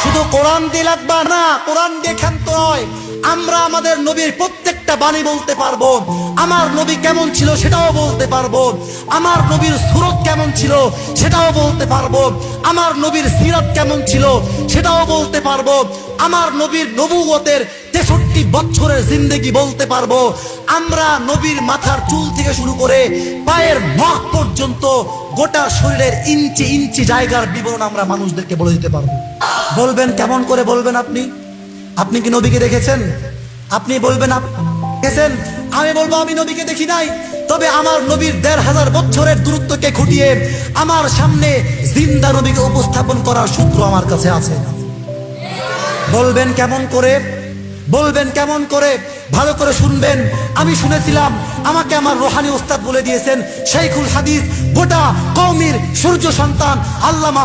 শুধু কোরআন দিয়ে লাগবে না, কোরআন দিয়ে ক্ষান্ত নয়, আমরা আমাদের নবীর প্রত্যেকটা বাণী বলতে পারবো। আমার নবী কেমন ছিল সেটাও বলতে পারবো, আমার নবীর সুরত কেমন ছিল সেটাও বলতে পারবো, আমার নবীর সিরাত কেমন ছিল সেটাও বলতে পারবো, আমার নবীর নবুয়তের 63 বছরের জিন্দেগি বলতে পারবো। আমরা নবীর মাথার চুল থেকে শুরু করে পায়ের নখ পর্যন্ত গোটা শরীরের ইঞ্চি ইঞ্চি জায়গার বিবরণ আমরা মানুষদেরকে বলে দিতে পারবো। বলবেন কেমন করে বলবেন? আপনি কি নবীকে দেখেছেন? আপনি বলবেন দেখেছেন। আমি বলবো আমি নবীকে দেখি নাই, তবে আমার নবীর 1500 বছরের দূরত্বকে খুঁটিয়ে আমার সামনে জিন্দা নবীকে উপস্থাপন করার সূত্র আমার কাছে আছে। বলবেন কেমন করে? বলবেন কেমন করে? ভালো করে শুনবেন। আমি শুনেছিলাম, আমাকে আমার রোহানি ওস্তাদ বলে দিয়েছেন, শাইখুল হাদিস, গোটা কওমের সূর্য সন্তান আল্লামা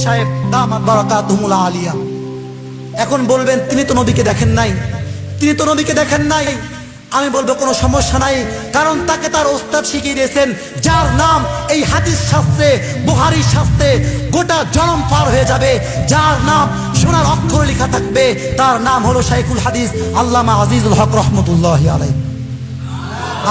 সাহেব দামাত বারাকাতুহুল আলিয়া। এখন বলবেন তিনি তো নবীকে দেখেন নাই, তিনি তো নবীকে দেখেন নাই। আমি বলবো কোনো সমস্যা নাই, কারণ তাকে তার ওস্তাদ শিখিয়ে দিয়েছেন, যার নাম এই হাদিস শাস্ত্রে, বুখারী শাস্ত্রে গোটা জনম পার হয়ে যাবে, যার নাম সোনার অক্ষরে লেখা থাকবে, তার নাম হলো শাইখুল হাদিস আল্লামা আজিজুল হক রহমতুল্লাহি আলাইহি।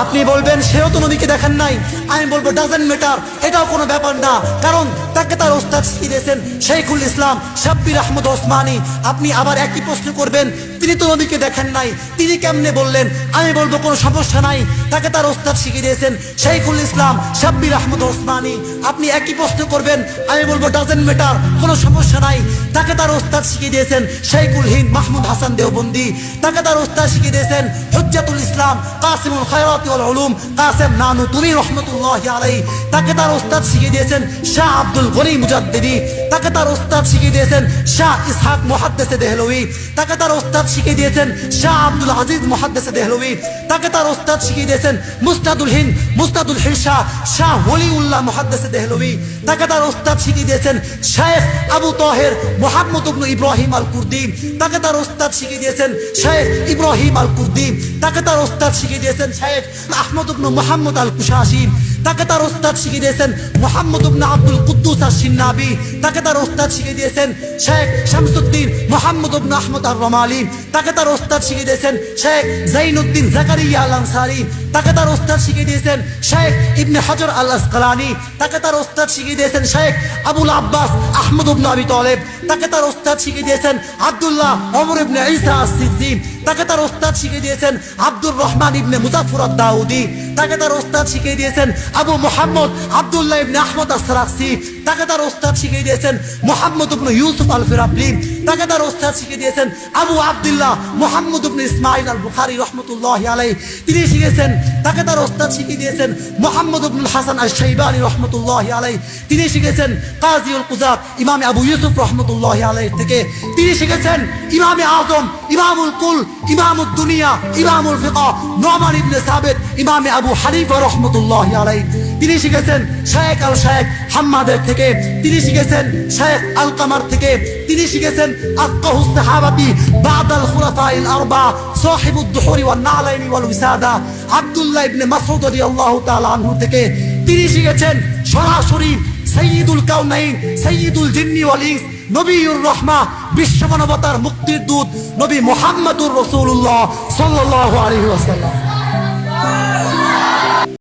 আপনি বলবেন সেও তো নবীকে দেখেন নাই। আমি বলবো ডাজেন্ট ম্যাটার, এটাও কোনো ব্যাপার না, কারণ তাকে তার ওস্তাদ শিখিয়ে দিয়েছেন শাইখুল ইসলাম শাব্বির আহমদ ওসমানী। আপনি আবার একই প্রশ্ন করবেন, তিনি তো নবীকে দেখেন নাই, তিনি কেমনে বললেন? আমি বলবো কোনো সমস্যা নাই, তাকে তার ওস্তাদ শিখিয়ে দিয়েছেন শাইখুল ইসলাম শাব্বির আহমদ ওসমানী। আপনি একই প্রশ্ন করবেন, আমি বলবো ডাজেন্ট ম্যাটার, কোনো সমস্যা নাই, তাকে তার ওস্তাদ শিখিয়ে দিয়েছেন শাইখুল হিন্দ মাহমুদ হাসান দেওবন্দি। তাকে তার ওস্তাদ শিখিয়ে দিয়েছেন হুজ্জাতুল ইসলাম কাসিমুল খায়রাত ওয়াল উলুম কাসেম নানুতুবি রহমাতুল্লাহি আলাইহি। তাকে তার ওস্তাদ শিখিয়ে দিয়েছেন শাহ আব্দুল গনি মুজাদ্দিদি। তাকে তার ওস্তাদ শিখিয়ে দিয়েছেন শাহ ইসহাক মুহাদ্দিসে দেহলভী। তাকে তার ওস্তাদ শিখিয়ে দিয়েছেন শাহ আব্দুল আজিজ মুহাদ্দিসে দেহলভী। তাকে তার ওস্তাদ শিখিয়ে দিয়েছেন মুস্তাদুল হিন্দ মুস্তাদুল হিরশা শাহ ওলিউল্লাহ মুহাদ্দিসে দেহলভী। তাকে তার ওস্তাদ শিখিয়ে দিয়েছেন শেখ আবু তাহের মুহাম্মদ ইবনে ইব্রাহিম আল কুর্দি। তাকে তার ওস্তাদ শিখিয়ে দিয়েছেন শেখ ইব্রাহিম আল কুর্দি। তাকে তার ওস্তাদ শিখিয়ে দিয়েছেন শেখ আহমদ ইবনে মুহাম্মদ আল কুশাশি। তাকে তার ওস্তাদ শিখিয়ে দিয়েছেন মুহাম্মদ ইবনে আব্দুল কুদ্দুস আশ-শিন্নাবি। তাকে তার ওস্তাদ শিখিয়ে দিয়েছেন শেখ শামসুদ্দিন মুহাম্মদ ইবনে আহমদ আর-রমালি। তাকে তার ওস্তাদ শিখিয়ে দিয়েছেন শেখ জাইনুদ্দিন জাকারিয়া আল আনসারী। তাকে তার ওস্তাদ শিখিয়ে দিয়েছেন শেখ ইবনে হাজার আল আসকালানি। তাকে তার ওস্তাদ শিখিয়ে দিয়েছেন শেখ আবুল আব্বাস আহমদ ইবনে আবি তালেব। তাকে তার ওস্তাদ শিখিয়ে দিয়েছেন আব্দুল্লাহ ওমর ইবনে ঈসা আস-সিদ্দি। তাকে তার ওস্তাদ শিখিয়ে দিয়েছেন আব্দুর রহমান ইবনে মুজাফফর আদ-দাউদি। তাকে তার ওস্তাদ শিখিয়ে দিয়েছেন আবু মুহাম্মদ আব্দুল্লাহ ইবনে আহমদ আস-সারাকসি। তাকে তার ওস্তাদ শিখিয়ে দিয়েছেন মুহাম্মদ ইবনে ইউসুফ আল-ফিরাবলি। তাকে তার ওস্তাদ শিখিয়ে দিয়েছেন আবু আব্দুল্লাহ মুহাম্মদ ইবনে ইসমাঈল আল-বুখারী রহমাতুল্লাহি আলাইহি, তিনি শিখেছেন। তাকে তার ওস্তাদ শিখিয়ে দিয়েছেন মুহাম্মদ ইবনুল হাসান আশ-শাইবানি রহমাতুল্লাহি আলাইহি, তিনি শিখেছেন কাজীউল কুযাত ইমাম আবু ইউসুফ রহমাতুল্লাহি আলাইহি থেকে। তিনি শিখেছেন ইমামে আযম ইমামুল কুল ইমামুদ দুনিয়া ইমামুল ফিকহ নুমান ইবনে সাবিত ইমামে আবু হানিফা রহমাতুল্লাহি আলাইহি। তিনি শিখেছেন শেখ আল শেখ হাম্মাদের থেকে। তিনি শিখেছেন শেখ আল কামার থেকে। তিনি শিখেছেন আফকাহুস সাহাবাতি বাদাল খুলাফাইল আরবা সাহিবুদ দুহুরি ওয়ান নালাইনি ওয়াল উসাদা আব্দুল্লাহ ইবনে মাসউদ রাদিয়াল্লাহু তাআলা আনহু থেকে। তিনি শিখেছেন সরাসরি সাইয়্যিদুল কাউনাইন সাইয়্যিদুল জিন্নি ওয়াল ইনস নবীউর রাহমা বিশ্ব মানবতার মুক্তির দূত নবী মুহাম্মদুর রাসূলুল্লাহ সাল্লাল্লাহু আলাইহি ওয়াসাল্লাম।